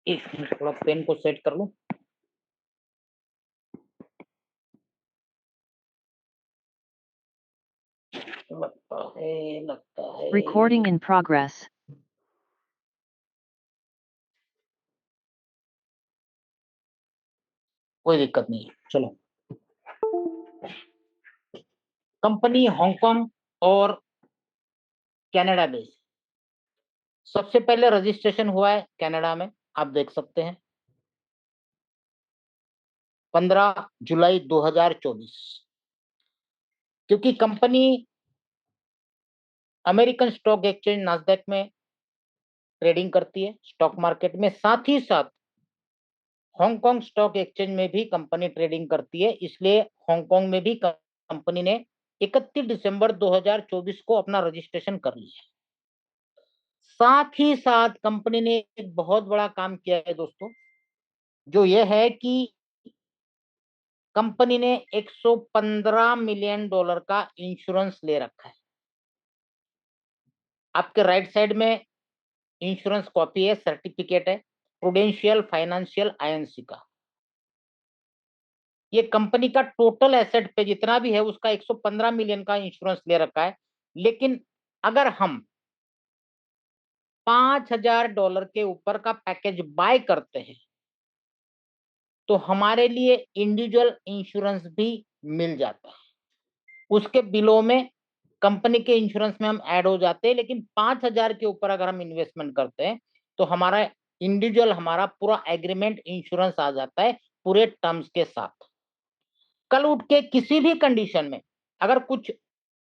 एक मिनट, थोड़ा पेन को सेट कर लूं। लगता है Recording in progress. कोई दिक्कत नहीं है, चलो। कंपनी हांगकांग और कनाडा बेस्ड। सबसे पहले रजिस्ट्रेशन हुआ है कनाडा में, आप देख सकते हैं 15 जुलाई 2024। क्योंकि company American stock exchange Nasdaq में ट्रेडिंग करती है, स्टॉक मार्केट में, साथ ही साथ हांगकांग स्टॉक एक्सचेंज में भी कंपनी ट्रेडिंग करती है। इसलिए हांगकांग में भी कंपनी ने 31 दिसंबर 2024 को अपना रजिस्ट्रेशन कर लिया। साथ ही साथ कंपनी ने एक बहुत बड़ा काम किया है दोस्तों, जो यह है कि कंपनी ने 115 मिलियन डॉलर का इंश्योरेंस ले रखा है। आपके राइट साइड में इंश्योरेंस कॉपी है, सर्टिफिकेट है, प्रूडेंशियल फाइनेंशियल आईएनसी का। ये कंपनी का टोटल एसेट पे जितना भी है उसका 115 मिलियन का इंश्योरेंस ले रखा है। लेकिन अगर हम $5,000 के ऊपर का पैकेज बाय करते हैं तो हमारे लिए इंडिविजुअल इंश्योरेंस भी मिल जाता है। उसके बिलों में कंपनी के इंश्योरेंस में हम ऐड हो जाते हैं। लेकिन 5,000 के ऊपर अगर हम इन्वेस्टमेंट करते हैं तो हमारा इंडिविजुअल, हमारा पूरा एग्रीमेंट इंश्योरेंस आ जाता है पूरे टर्म्स के साथ। कल उठ के किसी भी कंडीशन में अगर कुछ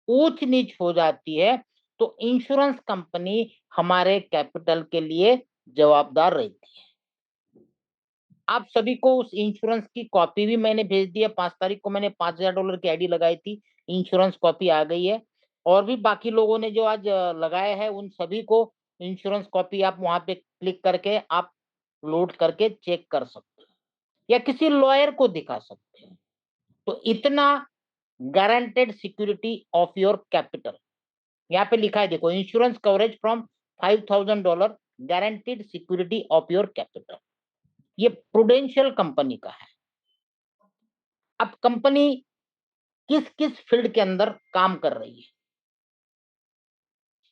ऊंच नीच हो जाती है तो इंश्योरेंस कंपनी हमारे कैपिटल के लिए जवाबदार रहती है। आप सभी को उस इंश्योरेंस की कॉपी भी मैंने भेज दी है। 5 तारीख को मैंने $5,000 की आईडी लगाई थी, इंश्योरेंस कॉपी आ गई है। और भी बाकी लोगों ने जो आज लगाया है उन सभी को इंश्योरेंस कॉपी आप वहां पे क्लिक करके आप लोड करके चेक कर सकते हैं या किसी लॉयर को दिखा सकते हैं। तो इतना guaranteed security of your capital यहाँ पे लिखा है, देखो, insurance coverage from $5,000 guaranteed security of your capital. ये प्रूडेंशियल कंपनी का है। अब कंपनी किस किस फील्ड के अंदर काम कर रही है?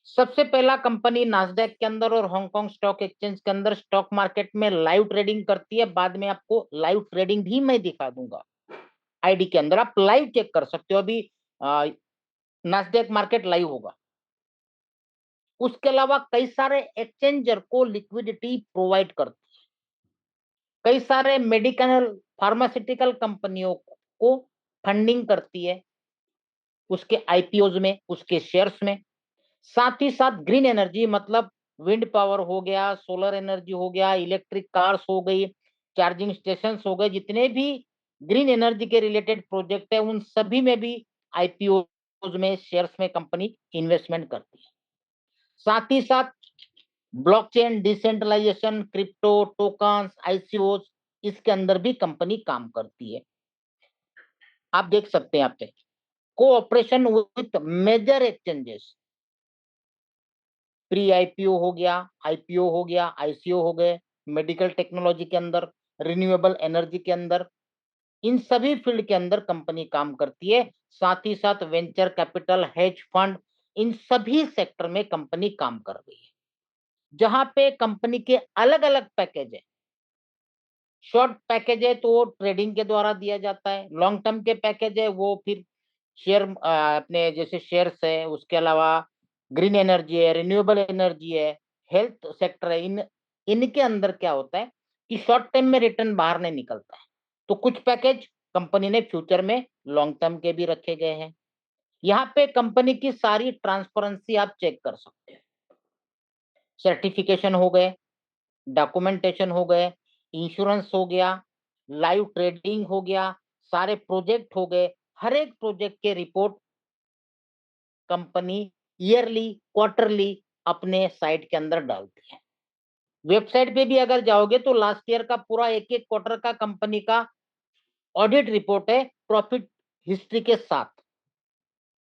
सबसे पहला, कंपनी नास्डैक के अंदर और हांगकांग स्टॉक एक्सचेंज के अंदर स्टॉक मार्केट में लाइव ट्रेडिंग करती है। बाद में आपको लाइव ट्रेडिंग भी मैं दिखा दूंगा। आईडी के अंदर आप लाइव चेक कर सकते हो। अभी नास्डैक मार्केट लाइव होगा। उसके अलावा कई सारे एक्सचेंजर को लिक्विडिटी प्रोवाइड करती है। कई सारे मेडिकल फार्मास्यूटिकल कंपनियों को फंडिंग करती है उसके आईपीओज में, उसके शेयर्स में। साथ ही साथ ग्रीन एनर्जी, मतलब विंड पावर हो गया, सोलर एनर्जी हो गया, इलेक्ट्रिक कार्स हो गई, चार्जिंग स्टेशन हो गए, जितने भी ग्रीन एनर्जी के रिलेटेड प्रोजेक्ट है उन सभी में भी आईपीओ में, शेयर्स में कंपनी इन्वेस्टमेंट करती है। साथ ही साथ blockchain, decentralization, crypto, tokens, ICO, इसके अंदर भी कंपनी काम करती है। आप देख सकते हैं यहाँ पे cooperation with major exchanges, pre IPO हो गया, आईपीओ हो गया, आईसीओ हो गए, मेडिकल टेक्नोलॉजी के अंदर, रिन्यूएबल एनर्जी के अंदर, इन सभी फील्ड के अंदर कंपनी काम करती है। साथ ही साथ वेंचर कैपिटल, हेज फंड, इन सभी सेक्टर में कंपनी काम कर रही है। जहां पे कंपनी के अलग अलग पैकेज है। शॉर्ट पैकेज है तो वो ट्रेडिंग के द्वारा दिया जाता है। लॉन्ग टर्म के पैकेज है वो फिर शेयर, अपने जैसे शेयर्स है, उसके अलावा ग्रीन एनर्जी है, रिन्यूएबल एनर्जी है, हेल्थ सेक्टर है। इनके अंदर क्या होता है कि शॉर्ट टर्म में रिटर्न बाहर नहीं निकलता है। तो कुछ पैकेज कंपनी ने फ्यूचर में लॉन्ग टर्म के भी रखे गए हैं। यहाँ पे कंपनी की सारी ट्रांसपेरेंसी आप चेक कर सकते हैं। सर्टिफिकेशन हो गए, डॉक्यूमेंटेशन हो गए, इंश्योरेंस हो गया, लाइव ट्रेडिंग हो गया, सारे प्रोजेक्ट हो गए। हर एक प्रोजेक्ट के रिपोर्ट कंपनी ईयरली, क्वार्टरली अपने साइट के अंदर डालती है। वेबसाइट पे भी अगर जाओगे तो लास्ट ईयर का पूरा एक एक क्वार्टर का कंपनी का ऑडिट रिपोर्ट है, प्रॉफिट हिस्ट्री के साथ,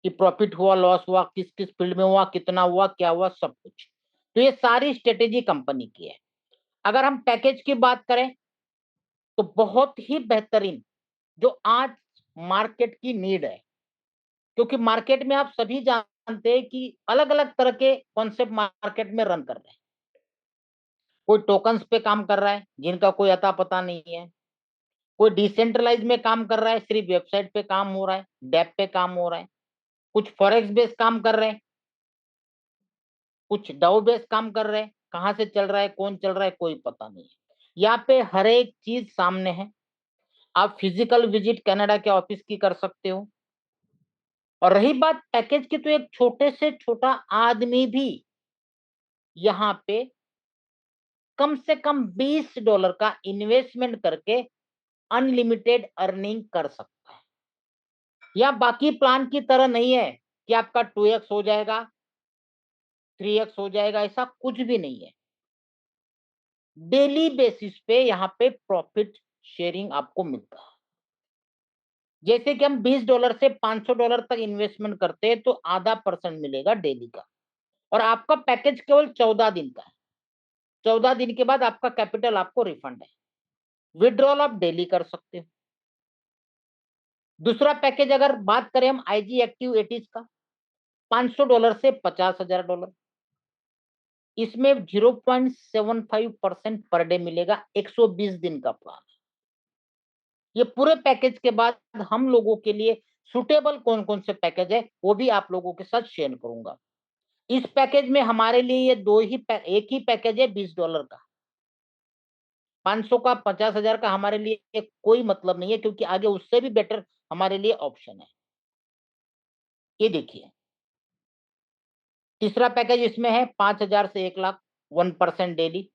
कि प्रॉफिट हुआ, लॉस हुआ, किस किस फील्ड में हुआ, कितना हुआ, क्या हुआ, सब कुछ। तो ये सारी स्ट्रेटेजी कंपनी की है। अगर हम पैकेज की बात करें तो बहुत ही बेहतरीन जो आज मार्केट की नीड है, क्योंकि मार्केट में आप सभी जानते हैं कि अलग अलग तरह के कॉन्सेप्ट मार्केट में रन कर रहे हैं। कोई टोकन्स पे काम कर रहा है जिनका कोई अता पता नहीं है, कोई डिसेंट्रलाइज में काम कर रहा है, सिर्फ वेबसाइट पे काम हो रहा है, डेप पे काम हो रहा है, कुछ फॉरेक्स बेस्ड काम कर रहे हैं, कुछ डाउ बेस्ड काम कर रहे हैं। कहां से चल रहा है, कौन चल रहा है, कोई पता नहीं है। यहाँ पे हर एक चीज सामने है। आप फिजिकल विजिट कनाडा के ऑफिस की कर सकते हो। और रही बात पैकेज की, तो एक छोटे से छोटा आदमी भी यहाँ पे कम से कम $20 का इन्वेस्टमेंट करके अनलिमिटेड अर्निंग कर सकता है। या बाकी प्लान की तरह नहीं है कि आपका 2x हो जाएगा, 3x हो जाएगा, ऐसा कुछ भी नहीं है। डेली बेसिस पे यहाँ पे प्रॉफिट शेयरिंग आपको मिलता है। जैसे कि हम $20 से $500 तक इन्वेस्टमेंट करते हैं तो आधा % मिलेगा डेली का। और आपका पैकेज केवल 14 दिन का है। 14 दिन के बाद आपका कैपिटल आपको रिफंड है। विड्रॉल आप डेली कर सकते हो। दूसरा पैकेज अगर बात करें हम IG एक्टिव 80s का, $500 से $50,000, इसमें 0.75% पर डे मिलेगा। 120 दिन का प्लान। ये पूरे पैकेज के बाद हम लोगों के लिए सुटेबल कौन कौन से पैकेज है वो भी आप लोगों के साथ शेयर करूंगा। इस पैकेज में हमारे लिए ये एक ही पैकेज है $20 का। 500 का, 50,000 का हमारे लिए कोई मतलब नहीं है, क्योंकि आगे उससे भी बेटर हमारे लिए ऑप्शन है। ये देखिए, तीसरा पैकेज इसमें है 5,000 से 1 लाख, 1% डेली,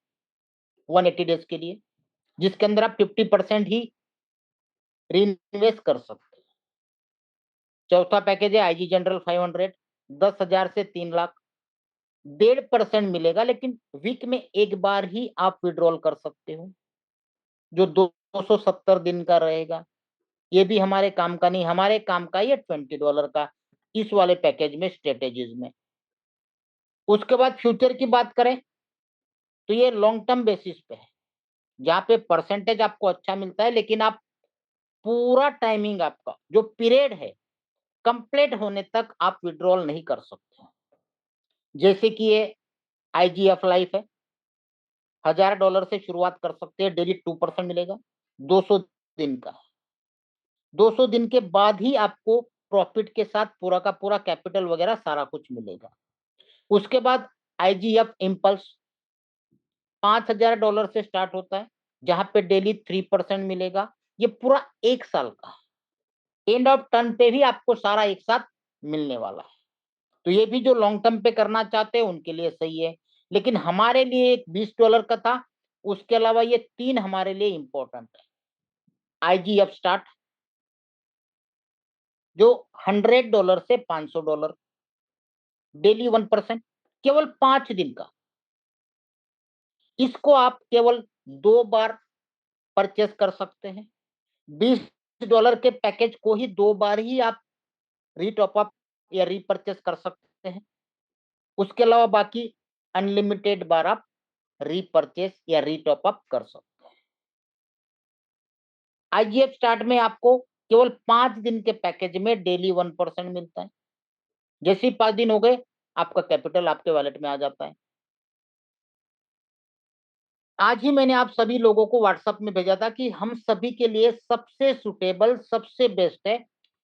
180 डेज के लिए, जिसके अंदर आप 50% ही री इन्वेस्ट कर सकते हैं। चौथा पैकेज है IG जनरल 500, 10,000 से 3 लाख, 1.5% मिलेगा, लेकिन वीक में एक बार ही आप विड्रॉल कर सकते हो, जो 270 दिन का रहेगा। ये भी हमारे काम का नहीं, हमारे काम का ये $20 का इस वाले पैकेज में, स्ट्रेटेजीज में। उसके बाद फ्यूचर की बात करें तो ये लॉन्ग टर्म बेसिस पे है, जहाँ पे परसेंटेज आपको अच्छा मिलता है, लेकिन आप पूरा टाइमिंग आपका जो पीरियड है कंप्लीट होने तक आप विड्रॉल नहीं कर सकते। जैसे कि ये IGF लाइफ है, $1,000 से शुरुआत कर सकते हैं, डेली 2% मिलेगा, 200 दिन का। 200 दिन के बाद ही आपको प्रॉफिट के साथ पूरा का पूरा कैपिटल वगैरह सारा कुछ मिलेगा। उसके बाद IGF इम्पल्स $5,000 से स्टार्ट होता है, जहां पे डेली 3% मिलेगा। ये पूरा 1 साल का है। एंड ऑफ टर्न पे भी आपको सारा एक साथ मिलने वाला है। तो ये भी जो लॉन्ग टर्म पे करना चाहते हैं उनके लिए सही है। लेकिन हमारे लिए एक $20 का था, उसके अलावा ये 3 हमारे लिए इंपॉर्टेंट है। IGF स्टार्ट, जो $100 से $500, डेली 1%, केवल 5 दिन का। इसको आप केवल 2 बार परचेस कर सकते हैं। $20 के पैकेज को ही 2 बार ही आप रीटॉप अप या रीपरचेस कर सकते हैं। उसके अलावा बाकी अनलिमिटेड बार आप रीपरचेस या रीटॉप अप कर सकते हैं। IGF स्टार्ट में आपको केवल 5 दिन के पैकेज में डेली 1% मिलता है। जैसे ही 5 दिन हो गए, आपका कैपिटल आपके वॉलेट में आ जाता है। आज ही मैंने आप सभी लोगों को व्हाट्सएप में भेजा था कि हम सभी के लिए सबसे सुटेबल, सबसे बेस्ट है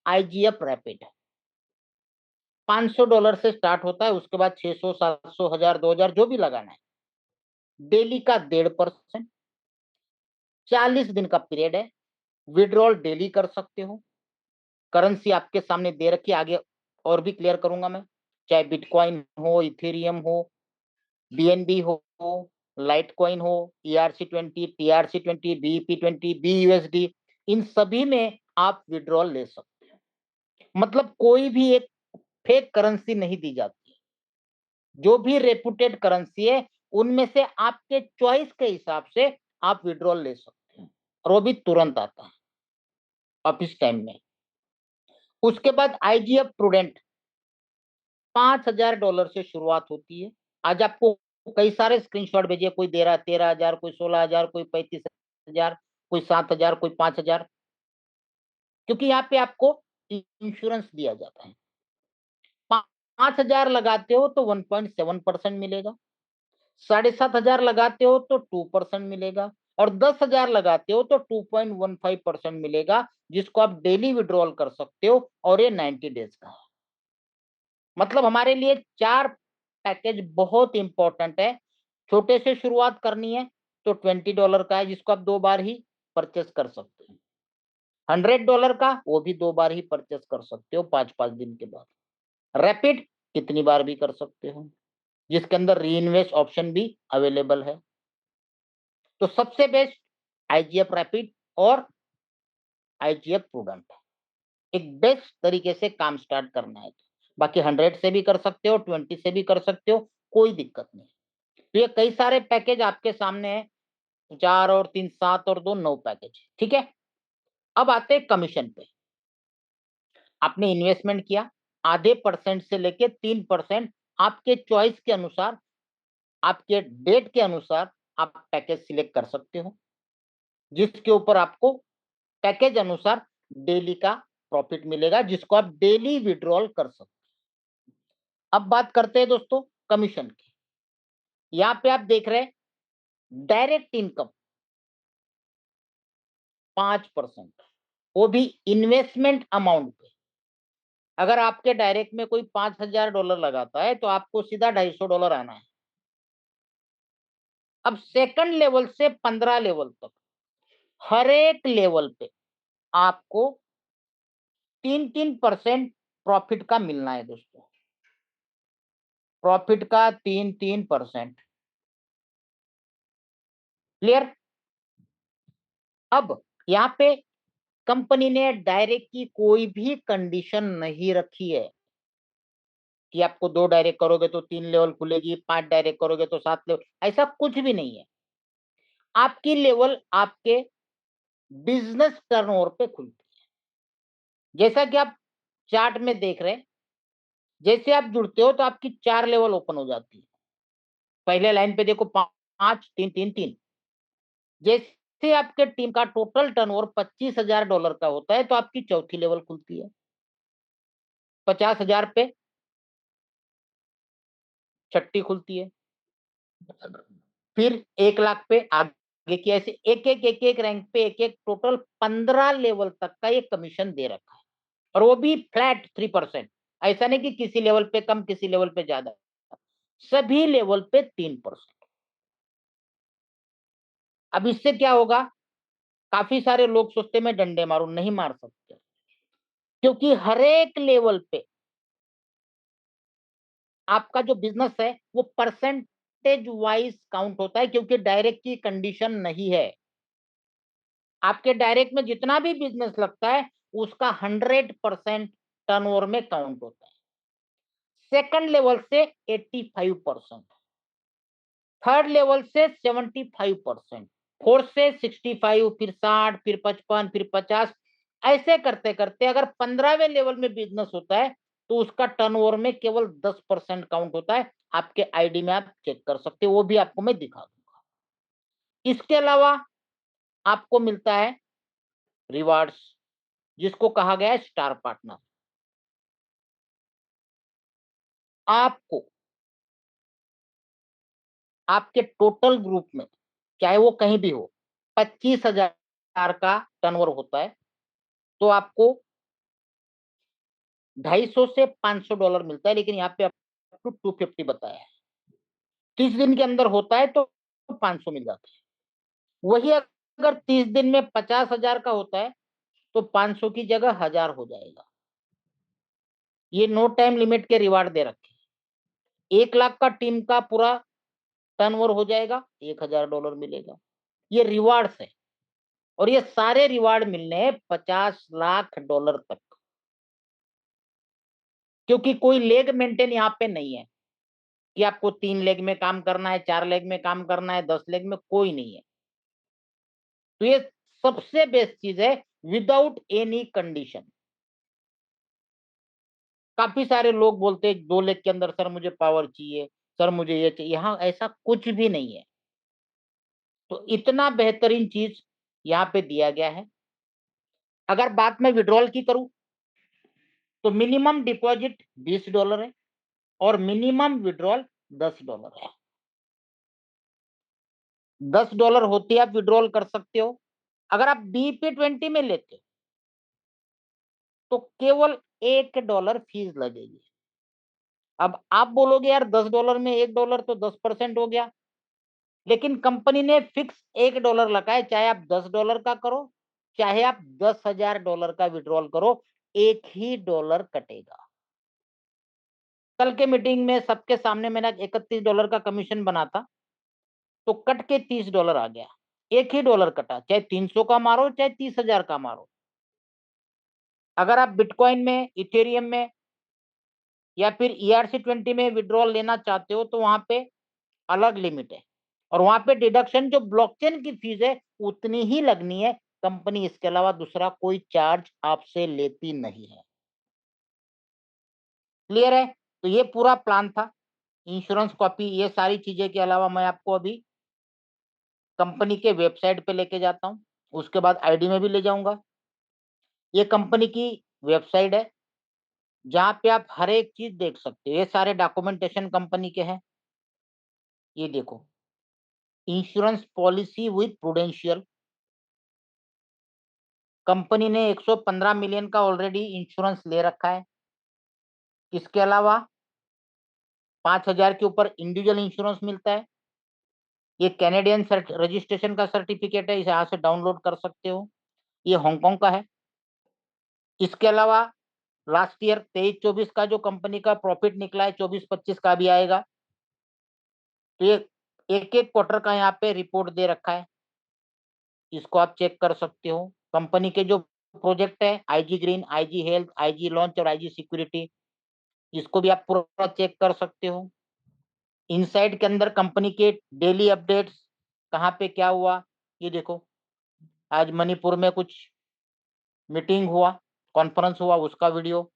IGF रैपिड। $500 से स्टार्ट होता है, उसके बाद 600, 700, 1000, 2000 जो भी लगाना है। डेली का 1.5%, 40 दिन का पीरियड है। विड्रॉल डेली कर सकते हो। करेंसी आपके सामने दे रखी है, आगे और भी क्लियर करूंगा मैं। चाहे बिटकॉइन हो, इथेरियम हो, BNB हो, लाइट कॉइन हो, ERC20, TRC20, BEP20, BUSD, इन सभी में आप विड्रॉल ले सकते हैं। मतलब कोई भी एक फेक करेंसी नहीं दी जाती। जो भी रेपुटेड करेंसी है उनमें से आपके चॉइस के हिसाब से आप विड्रॉल ले सकते हैं, और वो भी तुरंत आता है ऑफिस टाइम में। उसके बाद IGF प्रूडेंट $5,000 से शुरुआत होती है। आज आपको कई सारे स्क्रीनशॉट भेजिए, कोई दे रहा 13,000, कोई 16,000, कोई 35,000, कोई 7,000, कोई 5,000, क्योंकि यहाँ पे आपको इंश्योरेंस दिया जाता है। 5,000 लगाते हो तो 1.7% मिलेगा, 7,500 लगाते हो तो 2% मिलेगा, और 10,000 लगाते हो तो 2.15% मिलेगा, जिसको आप डेली विड्रॉल कर सकते हो, और ये 90 डेज का है। मतलब हमारे लिए 4 पैकेज बहुत इंपॉर्टेंट है। छोटे से शुरुआत करनी है तो $20 का है, जिसको आप 2 बार ही परचेस कर सकते हो। $100 का, वो भी 2 बार ही परचेस कर सकते हो, 5-5 दिन के बाद। रैपिड कितनी बार भी कर सकते हो, जिसके अंदर री इन्वेस्ट ऑप्शन भी अवेलेबल है। तो सबसे बेस्ट आईजीएफ रैपिड और आईजीएफ प्रूडेंट, एक बेस्ट तरीके से काम स्टार्ट करना है। बाकी 100 से भी कर सकते हो, 20 से भी कर सकते हो, कोई दिक्कत नहीं। तो ये कई सारे पैकेज आपके सामने है, 4 और 3 7 और 2 9 पैकेज, ठीक है। अब आते हैं कमीशन पे। आपने इन्वेस्टमेंट किया, आधे परसेंट से लेके 3% आपके चॉइस के अनुसार, आपके डेट के अनुसार आप पैकेज सिलेक्ट कर सकते हो, जिसके ऊपर आपको पैकेज अनुसार डेली का प्रॉफिट मिलेगा, जिसको आप डेली विड्रॉल कर सकते हो। अब बात करते हैं दोस्तों कमीशन की। यहाँ पे आप देख रहे हैं डायरेक्ट इनकम 5%, वो भी इन्वेस्टमेंट अमाउंट पे। अगर आपके डायरेक्ट में कोई $5,000 लगाता है तो आपको सीधा $250 आना है। अब सेकंड लेवल से 15 लेवल तक हर एक लेवल पे आपको 3-3% प्रॉफिट का मिलना है दोस्तों, प्रॉफिट का 3-3%। क्लियर। अब यहाँ पे कंपनी ने डायरेक्ट की कोई भी कंडीशन नहीं रखी है कि आपको 2 डायरेक्ट करोगे तो 3 लेवल खुलेगी, 5 डायरेक्ट करोगे तो 7 लेवल, ऐसा कुछ भी नहीं है। आपकी लेवल आपके बिजनेस टर्नओवर पे खुलती है। जैसा कि आप चार्ट में देख रहे हैं, जैसे आप जुड़ते हो तो आपकी 4 लेवल ओपन हो जाती है। पहले लाइन पे देखो 5 3 3 3। जैसे आपके टीम का टोटल टर्नओवर $25,000 का होता है तो आपकी चौथी लेवल खुलती है। 50,000 पे छठी खुलती है, फिर 1 लाख पे आगे की, ऐसे एक एक रैंक पे एक टोटल 15 लेवल तक का ये कमीशन दे रखा है, और वो भी फ्लैट 3%। ऐसा नहीं कि किसी लेवल पे कम, किसी लेवल पे ज्यादा, सभी लेवल पे 3%। अब इससे क्या होगा, काफी सारे लोग सोचते मैं डंडे मारूं, नहीं मार सकते, क्योंकि हर एक लेवल पे आपका जो बिजनेस है वो परसेंटेज वाइज काउंट होता है, क्योंकि डायरेक्ट की कंडीशन नहीं है। आपके डायरेक्ट में जितना भी बिजनेस लगता है उसका 100% टर्नओवर में काउंट होता है। सेकंड लेवल से 85%, थर्ड लेवल से 75%, फोर्थ से 65, फिर 60, फिर 55, फिर 50, ऐसे करते करते अगर 15वें लेवल में बिजनेस होता है तो उसका टर्नओवर में केवल 10% काउंट होता है। आपके आईडी में आप चेक कर सकते हो, वो भी आपको मैं दिखा दूंगा। इसके अलावा आपको मिलता है रिवार्ड्स, जिसको कहा गया है स्टार पार्टनर। आपको आपके टोटल ग्रुप में, चाहे वो कहीं भी हो, 25,000 का टर्नओवर होता है तो आपको 250 से $500 मिलता है, लेकिन यहाँ पे आपको 250 बताया है। 30 दिन के अंदर होता है तो 500 मिल जाता है। वही अगर 30 दिन में 50,000 का होता है तो 500 की जगह 1,000 हो जाएगा। ये नो टाइम लिमिट के रिवार्ड दे रखे। 1 लाख का टीम का पूरा टर्नओवर हो जाएगा, $1,000 मिलेगा। ये रिवार्ड्स है, और ये सारे रिवार्ड मिलने हैं $50 लाख तक, क्योंकि कोई लेग मेंटेन यहाँ पे नहीं है कि आपको 3 लेग में काम करना है, 4 लेग में काम करना है, 10 लेग में, कोई नहीं है। तो ये सबसे बेस्ट चीज है, विदाउट एनी कंडीशन। काफी सारे लोग बोलते हैं 2 लेग के अंदर सर मुझे पावर चाहिए, सर मुझे ये चाहिए, यहाँ ऐसा कुछ भी नहीं है। तो इतना बेहतरीन चीज यहाँ पे दिया गया है। अगर बात मैं विड्रॉल की करूं तो मिनिमम डिपॉजिट $20 है और मिनिमम विड्रॉल $10 है। $10 होते आप विड्रॉल कर सकते हो। अगर आप BP20 में लेते हो तो केवल $1 फीस लगेगी। अब आप बोलोगे यार $10 में $1 तो 10% हो गया, लेकिन कंपनी ने फिक्स $1 लगाया, चाहे आप $10 का करो चाहे आप $10,000 का विड्रॉल करो, एक ही डॉलर कटेगा। कल के मीटिंग में सबके सामने मैंने $31 का कमीशन बना था, तो कट के $30 आ गया। एक ही डॉलर कटा, चाहे 300 का मारो चाहे 30,000 का मारो। अगर आप बिटकॉइन में, इथेरियम में या फिर ERC20 में विड्रॉल लेना चाहते हो तो वहां पे अलग लिमिट है, और वहां पे डिडक्शन जो ब्लॉकचेन की फीस है उतनी ही लगनी है। कंपनी इसके अलावा दूसरा कोई चार्ज आपसे लेती नहीं है। क्लियर है? तो ये पूरा प्लान था। इंश्योरेंस कॉपी, ये सारी चीजें के अलावा मैं आपको अभी कंपनी के वेबसाइट पे लेके जाता हूँ, उसके बाद आईडी में भी ले जाऊंगा। ये कंपनी की वेबसाइट है जहां पे आप हर एक चीज देख सकते हो। ये सारे डॉक्यूमेंटेशन कंपनी के हैं। ये देखो, insurance policy with prudential. Company ने 115 मिलियन का ऑलरेडी इंश्योरेंस ले रखा है। इसके अलावा 5,000 के ऊपर इंडिविजुअल इंश्योरेंस मिलता है। ये कैनेडियन रजिस्ट्रेशन का सर्टिफिकेट है, इसे यहाँ से डाउनलोड कर सकते हो। ये हांगकांग का है। इसके अलावा लास्ट ईयर 23-24 का जो कंपनी का प्रॉफिट निकला है, 24-25 का भी आएगा। तो ये एक एक क्वार्टर का यहाँ पे रिपोर्ट दे रखा है, इसको आप चेक कर सकते हो। कंपनी के जो प्रोजेक्ट है, IG green, IG health, IG launch और IG सिक्योरिटी, इसको भी आप पूरा चेक कर सकते हो। इनसाइड के अंदर कंपनी के डेली अपडेट्स, कहाँ पे क्या हुआ, ये देखो। आज मणिपुर में कुछ मीटिंग हुआ, कॉन्फ्रेंस हुआ, उसका वीडियो।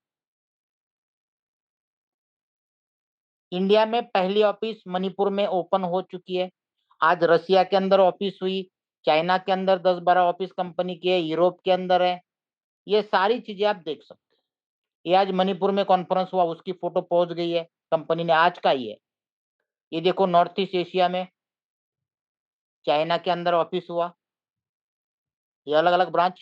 इंडिया में पहली ऑफिस मणिपुर में ओपन हो चुकी है। आज रसिया के अंदर ऑफिस हुई, चाइना के अंदर 10-12 ऑफिस कंपनी की है, यूरोप के अंदर है। ये सारी चीजें आप देख सकते हैं। ये आज मणिपुर में कॉन्फ्रेंस हुआ, उसकी फोटो पहुंच गई है, कंपनी ने आज का ही है। ये देखो, नॉर्थ ईस्ट एशिया में चाइना के अंदर ऑफिस हुआ। ये अलग अलग ब्रांच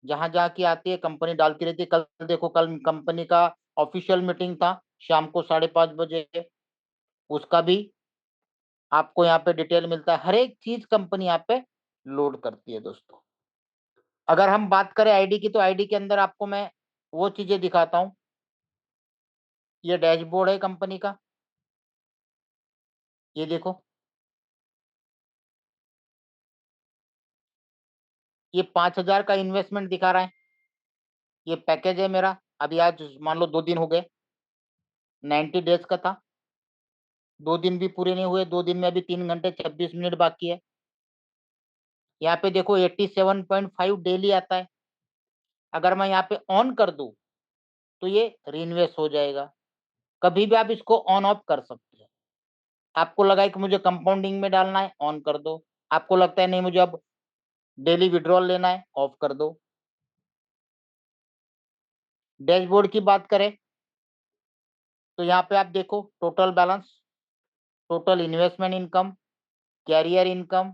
जहां जहां की आती है कंपनी डालती रहती है। कल देखो, कल कंपनी का ऑफिशियल मीटिंग था शाम को 5:30 बजे, उसका भी आपको यहाँ पे डिटेल मिलता है। हर एक चीज कंपनी यहाँ पे लोड करती है दोस्तों। अगर हम बात करें आईडी की, तो आईडी के अंदर आपको मैं वो चीजें दिखाता हूँ। ये डैशबोर्ड है कंपनी का, ये देखो। ये 5,000 का इन्वेस्टमेंट दिखा रहा है। ये पैकेज है मेरा, अभी आज मान लो 2 दिन हो गए, 90 डेज का था। 2 दिन भी पूरे नहीं हुए, 2 दिन में अभी 3 घंटे 26 मिनट बाकी है। यहाँ पे देखो 87.5 डेली आता है। अगर मैं यहाँ पे ऑन कर दूं तो ये रीइन्वेस्ट हो जाएगा। कभी भी आप इसको ऑन ऑफ कर सकते हैं। आपको लगा है कि मुझे कंपाउंडिंग में डालना है, ऑन कर दो। आपको लगता है नहीं मुझे अब डेली विड्रॉल लेना है, ऑफ कर दो। डैशबोर्ड की बात करें तो यहाँ पे आप देखो total balance, total investment income, career income,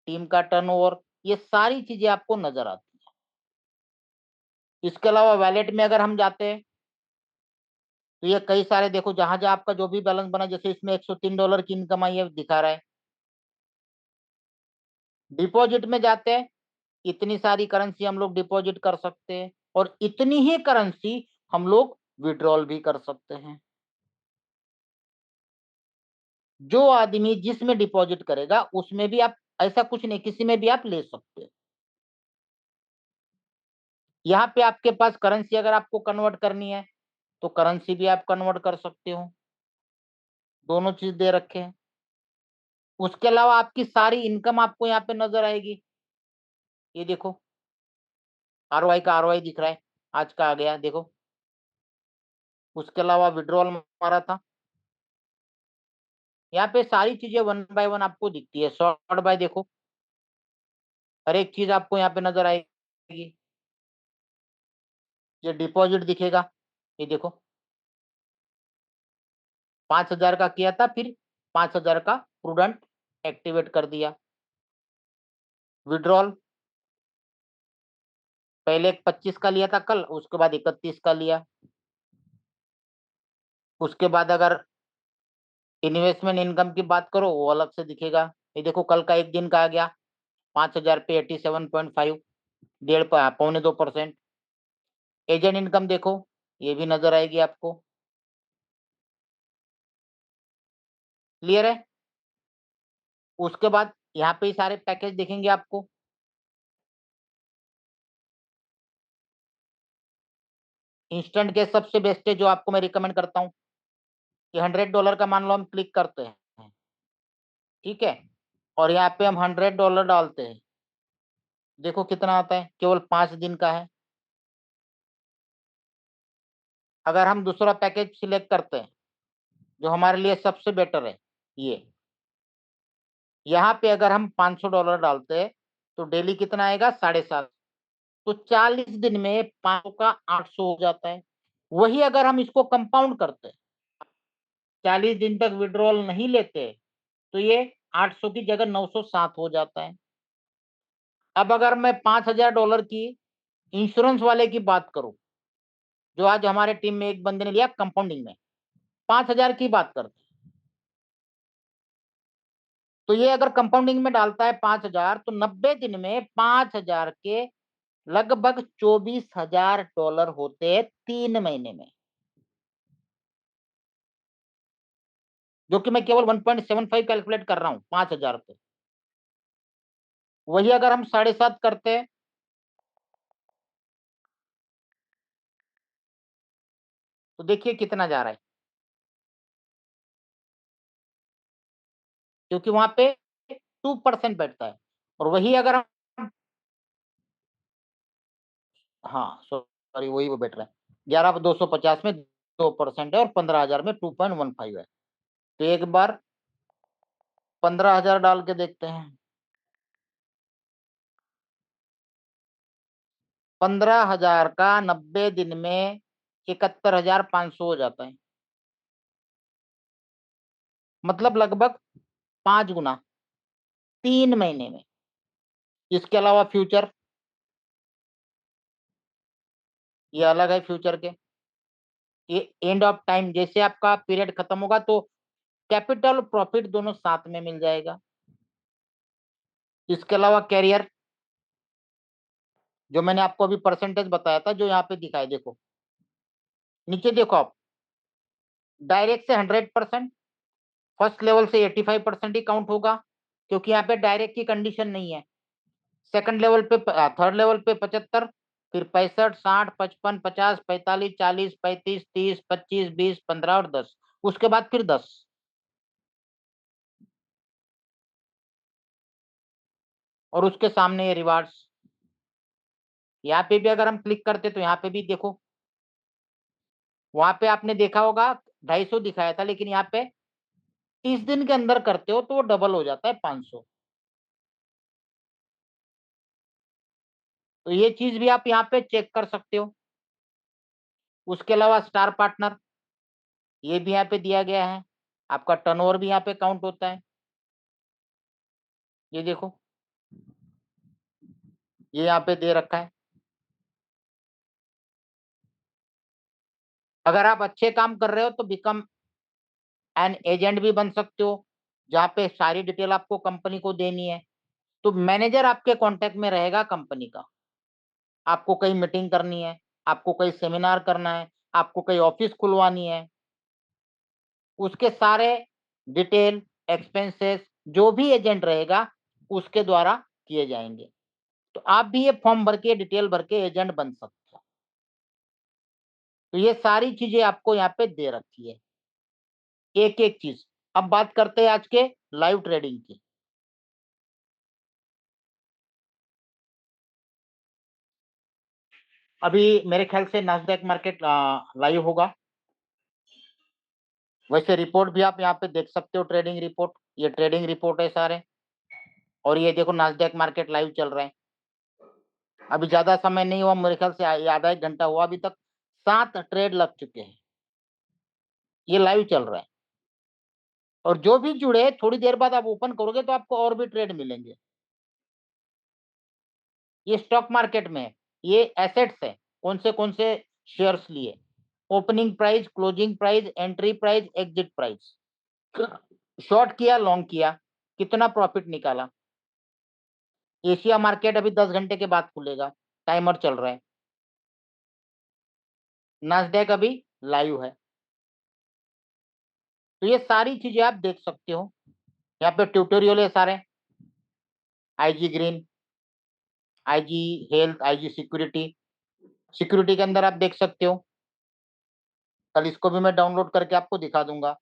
team का टर्नओवर, ये सारी चीजें आपको नजर आती है। इसके अलावा वैलेट में अगर हम जाते हैं तो ये कई सारे देखो, जहां जहां आपका जो भी बैलेंस बना, जैसे इसमें $103 की इनकम आई है दिखा रहा है। डिपॉजिट में जाते हैं, इतनी सारी करेंसी हम लोग डिपॉजिट कर सकते हैं, और इतनी ही करेंसी हम लोग विड्रॉल भी कर सकते हैं। जो आदमी जिसमें डिपॉजिट करेगा उसमें भी आप, ऐसा कुछ नहीं, किसी में भी आप ले सकते हैं। यहाँ पे आपके पास करेंसी अगर आपको कन्वर्ट करनी है तो करेंसी भी आप कन्वर्ट कर सकते हो। दोनों चीज दे रखे हैं। उसके अलावा आपकी सारी इनकम आपको यहाँ पे नजर आएगी। ये देखो, ROI का ROI दिख रहा है, आज का आ गया देखो। उसके अलावा विड्रॉल मारा था, यहाँ पे सारी चीजें वन बाय वन आपको दिखती है। शॉर्ट बाय देखो, हर एक चीज आपको यहाँ पे नजर आएगी। ये डिपॉजिट दिखेगा, ये देखो 5,000 का किया था, फिर 5,000 का प्रूडेंट एक्टिवेट कर दिया। विड्रॉल पहले 25 का लिया था कल, उसके बाद 31 का लिया। उसके बाद अगर इन्वेस्टमेंट इनकम की बात करो, वो अलग से दिखेगा। ये देखो कल का एक दिन का आ गया 5,000 पे 87.5, 1.5 पौने 2%। एजेंट इनकम देखो, ये भी नजर आएगी आपको। क्लियर है। उसके बाद यहाँ पे सारे पैकेज दिखेंगे आपको। इंस्टेंट के सबसे बेस्ट है जो आपको मैं रिकमेंड करता हूँ, कि $100 का मान लो हम क्लिक करते हैं, ठीक है, और यहाँ पे हम $100 डालते हैं। देखो कितना आता है, केवल 5 दिन का है। अगर हम दूसरा पैकेज सिलेक्ट करते हैं जो हमारे लिए सबसे बेटर है, ये यहाँ पे अगर हम $500 डालते हैं तो डेली कितना आएगा, 7.5। तो 40 दिन में 500 का 800 हो जाता है। वही अगर हम इसको कंपाउंड करते हैं, 40 दिन तक विड्रॉल नहीं लेते, तो ये 800 की जगह 907 हो जाता है। अब अगर मैं $5,000 की इंश्योरेंस वाले की बात करूं, जो आज हमारे टीम में एक बंदे ने लिया कंपाउंडिंग में, 5,000 की बात करते, तो ये अगर कंपाउंडिंग में डालता है 5,000, तो 90 दिन में 5,000 के लगभग $24,000 होते हैं 3 महीने में, जो कि मैं केवल 1.75 कैलकुलेट कर रहा हूं 5,000 पे। वही अगर हम 7.5 करते हैं, तो देखिए कितना जा रहा है, क्योंकि वहां पे 2% बैठता है। और वही अगर हम, हाँ सॉरी, वही वो बैठ रहा है, 11,250 में 2% है, और 15,000 में 2.15 है। तो एक बार 15,000 डाल के देखते हैं। 15,000 का 90 दिन में 71,500 हो जाता है, मतलब लगभग 5 गुना 3 महीने में। इसके अलावा फ्यूचर, ये अलग है फ्यूचर के। ये एंड ऑफ टाइम, जैसे आपका पीरियड खत्म होगा तो कैपिटल प्रॉफिट दोनों साथ में मिल जाएगा। इसके अलावा कैरियर, जो मैंने आपको अभी परसेंटेज बताया था, जो यहाँ पे दिखाए देखो, नीचे देखो आप, डायरेक्ट से 100%, फर्स्ट लेवल से 85% ही काउंट होगा, क्योंकि यहाँ पे डायरेक्ट की कंडीशन नहीं है। सेकंड लेवल पे, थर्ड लेवल पे 75, फिर 65, 60, 55, 50, 45, 40, 35, 30, 25, 20, 15 और 10, उसके बाद फिर 10। और उसके सामने ये रिवार्ड्स। यहाँ पे भी अगर हम क्लिक करते तो यहाँ पे भी देखो, वहां पे आपने देखा होगा 250 दिखाया था, लेकिन यहाँ पे 30 दिन के अंदर करते हो तो वो डबल हो जाता है 500। तो ये चीज भी आप यहाँ पे चेक कर सकते हो। उसके अलावा स्टार पार्टनर, ये भी यहाँ पे दिया गया है। आपका टर्नओवर भी यहाँ पे काउंट होता है, ये देखो, ये यहाँ पे दे रखा है। अगर आप अच्छे काम कर रहे हो तो बिकम एन एजेंट भी बन सकते हो, जहाँ पे सारी डिटेल आपको कंपनी को देनी है। तो मैनेजर आपके कांटेक्ट में रहेगा कंपनी का। आपको कहीं मीटिंग करनी है, आपको कहीं सेमिनार करना है, आपको कहीं ऑफिस खुलवानी है, उसके सारे डिटेल, एक्सपेंसेस, जो भी एजेंट रहेगा उसके द्वारा किए जाएंगे। तो आप भी ये फॉर्म भर के, डिटेल भर के एजेंट बन सकते हो। तो ये सारी चीजें आपको यहाँ पे दे रखी है, एक एक चीज। अब बात करते हैं आज के लाइव ट्रेडिंग की। अभी मेरे ख्याल से नास्डैक मार्केट लाइव होगा। वैसे रिपोर्ट भी आप यहाँ पे देख सकते हो, ट्रेडिंग रिपोर्ट, ये ट्रेडिंग रिपोर्ट है सारे। और ये देखो नास्डैक मार्केट लाइव चल रहा है, अभी ज्यादा समय नहीं हुआ, मेरे ख्याल से आधा एक घंटा हुआ, अभी तक 7 ट्रेड लग चुके हैं, ये लाइव चल रहा है। और जो भी जुड़े, थोड़ी देर बाद आप ओपन करोगे तो आपको और भी ट्रेड मिलेंगे। ये स्टॉक मार्केट में है, ये एसेट्स है, कौन से शेयर्स लिए, opening price, closing price, entry price, exit price, short किया, लॉन्ग किया, कितना प्रॉफिट निकाला। एशिया मार्केट अभी 10 घंटे के बाद खुलेगा, टाइमर चल रहा है। नास्डैक अभी लाइव है। तो ये सारी चीजें आप देख सकते हो, यहाँ पे ट्यूटोरियल है सारे, IG green, IG health, IG security, security के अंदर आप देख सकते हो। कल इसको भी मैं डाउनलोड करके आपको दिखा दूंगा।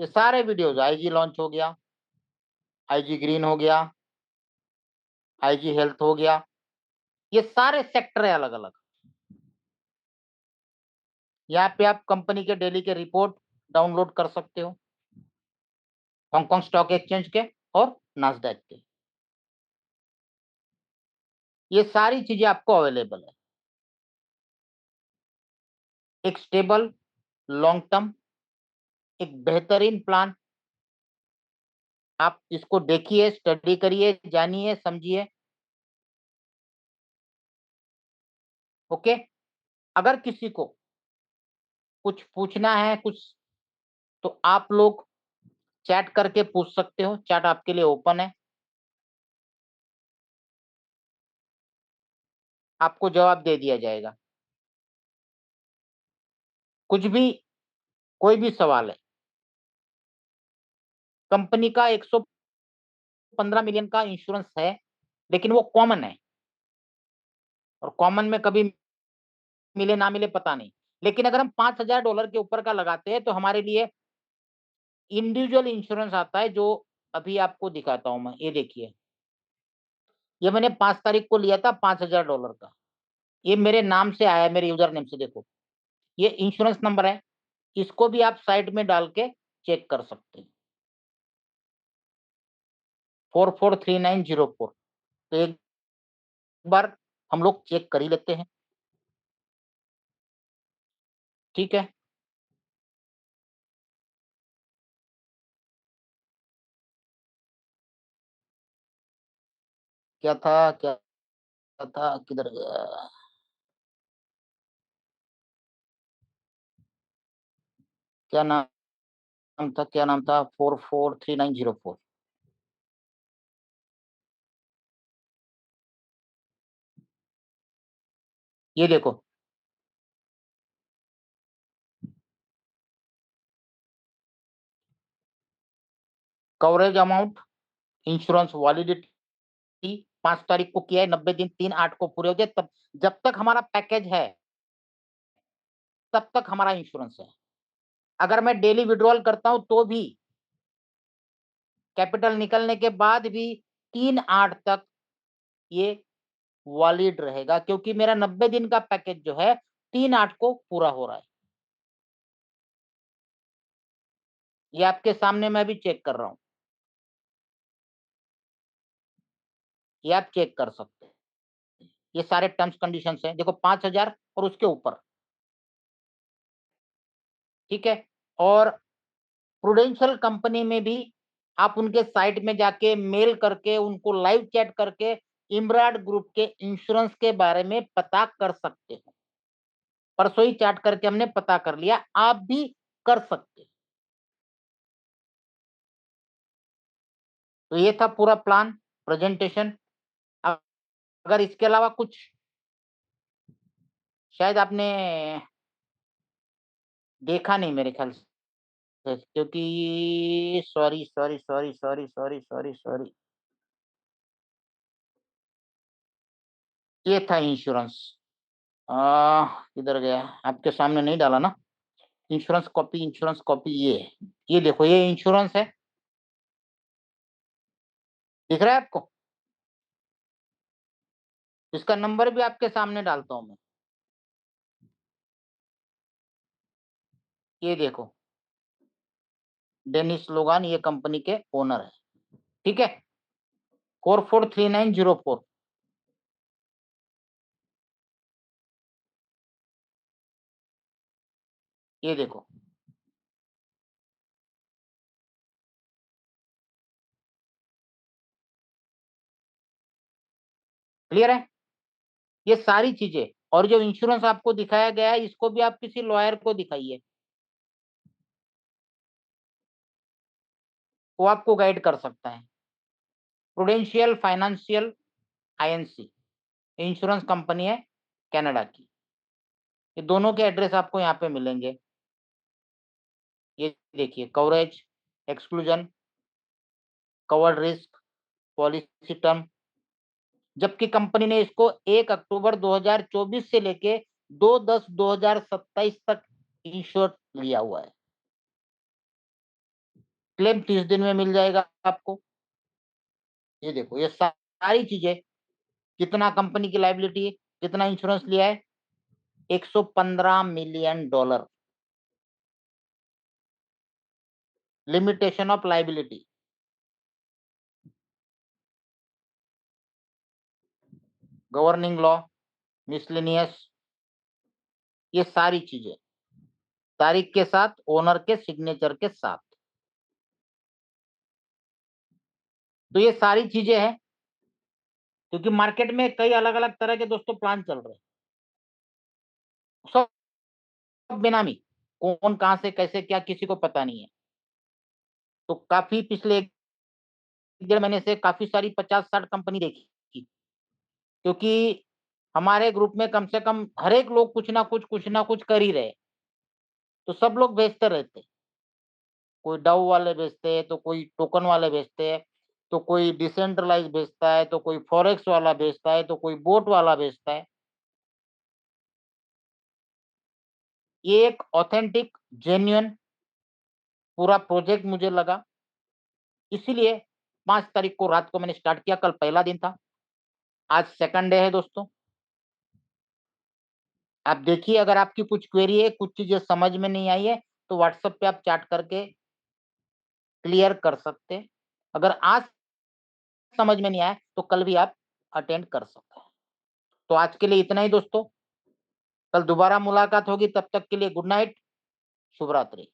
ये सारे वीडियोज, आईजी लॉन्च हो गया, आईजी ग्रीन हो गया, आईजी हेल्थ हो गया, ये सारे सेक्टर है अलग अलग। यहाँ पे आप कंपनी के डेली के रिपोर्ट डाउनलोड कर सकते हो, हांगकांग स्टॉक एक्सचेंज के और नास्डैक के, ये सारी चीजें आपको अवेलेबल है। एक स्टेबल लॉन्ग टर्म, एक बेहतरीन प्लान, आप इसको देखिए, स्टडी करिए, जानिए, समझिए। ओके, अगर किसी को कुछ पूछना है कुछ, तो आप लोग चैट करके पूछ सकते हो, चैट आपके लिए ओपन है, आपको जवाब दे दिया जाएगा। कुछ भी, कोई भी सवाल है। कंपनी का 115 मिलियन का इंश्योरेंस है, लेकिन वो कॉमन है, और कॉमन में कभी मिले ना मिले पता नहीं। लेकिन अगर हम $5,000 के ऊपर का लगाते हैं तो हमारे लिए इंडिविजुअल इंश्योरेंस आता है, जो अभी आपको दिखाता हूं मैं। ये देखिए, ये मैंने 5 तारीख को लिया था $5,000 का, ये मेरे नाम से आया, मेरे यूजर नेम से। देखो, ये इंश्योरेंस नंबर है, इसको भी आप साइट में डाल के चेक कर सकते हैं, 443904। तो एक बार हम लोग चेक कर ही लेते हैं, ठीक है। क्या था, क्या था, किधर गया, क्या नाम था, क्या नाम था, 443904। ये देखो, कवरेज अमाउंट, इंश्योरेंस वैलिडिटी, 5 तारीख को किया है, 90 दिन 3/8 को पूरे हो गए, तब जब तक हमारा पैकेज है तब तक हमारा इंश्योरेंस है। अगर मैं डेली विड्रॉल करता हूं तो भी, कैपिटल निकलने के बाद भी 3/8 तक ये वैलिड रहेगा, क्योंकि मेरा 90 दिन का पैकेज जो है 3/8 को पूरा हो रहा है। ये आपके सामने मैं भी चेक कर रहा हूं, ये आप चेक कर सकते हैं। ये सारे टर्म्स कंडीशंस हैं, देखो 5,000 और उसके ऊपर, ठीक है। और प्रूडेंशियल कंपनी में भी आप उनके साइट में जाके मेल करके, उनको लाइव चैट करके इमराड ग्रुप के इंश्योरेंस के बारे में पता कर सकते हो। परसों ही चैट करके हमने पता कर लिया, आप भी कर सकते। तो ये था पूरा प्लान, प्रेजेंटेशन। अगर इसके अलावा कुछ शायद आपने देखा नहीं मेरे ख्याल से, क्योंकि sorry sorry sorry sorry sorry sorry sorry, ये था इंश्योरेंस। किधर गया, आपके सामने नहीं डाला ना। इंश्योरेंस कॉपी, इंश्योरेंस कॉपी, ये देखो, ये इंश्योरेंस है, दिख रहा है आपको। इसका नंबर भी आपके सामने डालता हूं मैं। ये देखो, डेनिस लोगान ये कंपनी के ओनर है, ठीक है। 443904, ये देखो, क्लियर है। ये सारी चीजें, और जो इंश्योरेंस आपको दिखाया गया है इसको भी आप किसी लॉयर को दिखाइए, वो आपको गाइड कर सकता है। Prudential financial INC insurance company है कनाडा की। ये दोनों के एड्रेस आपको यहाँ पे मिलेंगे। ये देखिए, coverage, exclusion, covered risk, policy term, जबकि कंपनी ने इसको 1 अक्टूबर 2024 से लेके 2/10/2027 तक इंश्योर लिया हुआ है। क्लेम 30 दिन में मिल जाएगा आपको। ये देखो, ये सारी चीजें, कितना कंपनी की लाइबिलिटी है, कितना इंश्योरेंस लिया है, $115 million, limitation of liability, governing law, miscellaneous, ये सारी चीजें तारीख के साथ, ओनर के सिग्नेचर के साथ। तो ये सारी चीजें हैं, क्योंकि मार्केट में कई अलग अलग तरह के दोस्तों प्लान चल रहे हैं, सब बेनामी, कौन कहां से कैसे क्या किसी को पता नहीं है। तो काफी पिछले 1 डेढ़ महीने से काफी सारी 50-60 कंपनी देखी, क्योंकि हमारे ग्रुप में कम से कम हर एक लोग कुछ ना कुछ कर ही रहे। तो सब लोग बेचते रहते, कोई डाउ वाले बेचते हैं, तो कोई टोकन वाले बेचते हैं, तो कोई डिसेंट्रलाइज बेचता है, तो कोई फॉरेक्स वाला बेचता है, तो कोई बोट वाला बेचता है। ये एक ऑथेंटिक जेन्युइन पूरा प्रोजेक्ट मुझे लगा, इसीलिए 5 तारीख को रात को मैंने स्टार्ट किया। कल पहला दिन था, आज सेकंड डे है दोस्तों। आप देखिए, अगर आपकी कुछ क्वेरी है, कुछ चीजें समझ में नहीं आई है, तो व्हाट्सएप पे आप चैट करके क्लियर कर सकते हैं। अगर आज समझ में नहीं आया तो कल भी आप अटेंड कर सकते हैं। तो आज के लिए इतना ही दोस्तों, कल दोबारा मुलाकात होगी, तब तक के लिए गुड नाइट, शुभ रात्रि।